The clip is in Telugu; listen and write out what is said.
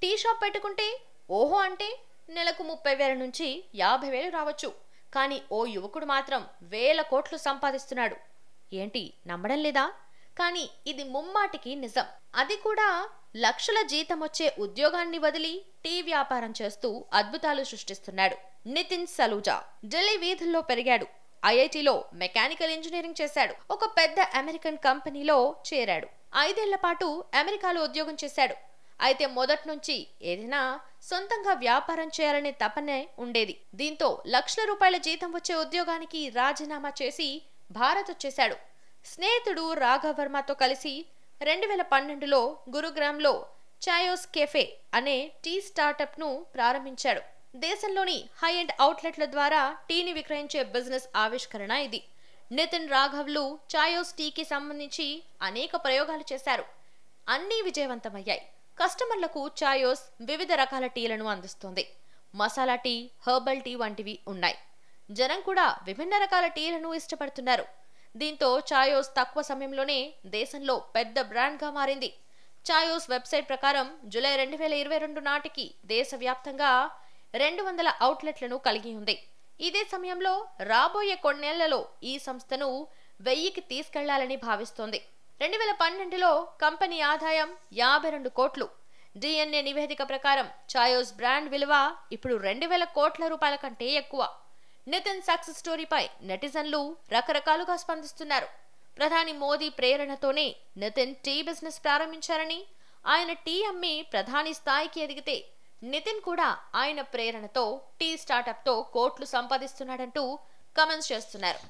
టీ షాప్ పెట్టుకుంటే ఓహో అంటే నెలకు 30,000 నుంచి 50,000 రావచ్చు. కానీ ఓ యువకుడు మాత్రం వేల కోట్లు సంపాదిస్తున్నాడు. ఏంటి నమ్మడం లేదా? కానీ ఇది ముమ్మాటికి నిజం. అది కూడా లక్షల జీతం వచ్చే ఉద్యోగాన్ని వదిలి టీ వ్యాపారం చేస్తూ అద్భుతాలు సృష్టిస్తున్నాడు. నితిన్ సలూజా ఢిల్లీ వీధుల్లో పెరిగాడు. ఐఐటిలో మెకానికల్ ఇంజనీరింగ్ చేశాడు. ఒక పెద్ద అమెరికన్ కంపెనీలో చేరాడు. 5 ఏళ్ల పాటు అమెరికాలో ఉద్యోగం చేశాడు. అయితే మొదటి నుంచి ఏదైనా సొంతంగా వ్యాపారం చేయాలనే తపనే ఉండేది. దీంతో లక్షల రూపాయల జీతం వచ్చే ఉద్యోగానికి రాజీనామా చేసి భారత్ వచ్చేశాడు. స్నేహితుడు రాఘవ్ వర్మతో కలిసి 2012లో గురుగ్రామ్లో చాయోస్ కెఫే అనే టీ స్టార్టప్ ను ప్రారంభించాడు. దేశంలోని హై ఎండ్ అవుట్లెట్ల ద్వారా టీని విక్రయించే బిజినెస్ ఆవిష్కరణ ఇది. నితిన్ రాఘవ్లు చాయోస్ టీకి సంబంధించి అనేక ప్రయోగాలు చేశారు. అన్నీ విజయవంతమయ్యాయి. కస్టమర్లకు చాయోస్ వివిధ రకాల టీలను అందిస్తుంది. మసాలా టీ, హెర్బల్ టీ వంటివి ఉన్నాయి. జనం కూడా విభిన్న రకాల టీలను ఇష్టపడుతున్నారు. దీంతో చాయోస్ తక్కువ సమయంలోనే దేశంలో పెద్ద బ్రాండ్గా మారింది. చాయోస్ వెబ్సైట్ ప్రకారం జూలై 2022 నాటికి దేశవ్యాప్తంగా 200 అవుట్లెట్లను కలిగి ఉంది. ఇదే సమయంలో రాబోయే కొన్నేళ్లలో ఈ సంస్థను 1000కి తీసుకెళ్లాలని భావిస్తోంది. 2012లో కంపెనీ ఆదాయం 52 కోట్లు. డిఎన్ఏ నివేదిక ప్రకారం చాయోస్ బ్రాండ్ విలువ ఇప్పుడు 2,000 కోట్ల రూపాయల కంటే ఎక్కువ. నితిన్ సక్సెస్ స్టోరీపై నెటిజన్లు రకరకాలుగా స్పందిస్తున్నారు. ప్రధాని మోదీ ప్రేరణతోనే నితిన్ టీ బిజినెస్ ప్రారంభించారని, ఆయన టీ అమ్మి ప్రధాని స్థాయికి ఎదిగితే నితిన్ కూడా ఆయన ప్రేరణతో టీ స్టార్టప్తో కోట్లు సంపాదిస్తున్నాడంటూ కామెంట్స్ చేస్తున్నారు.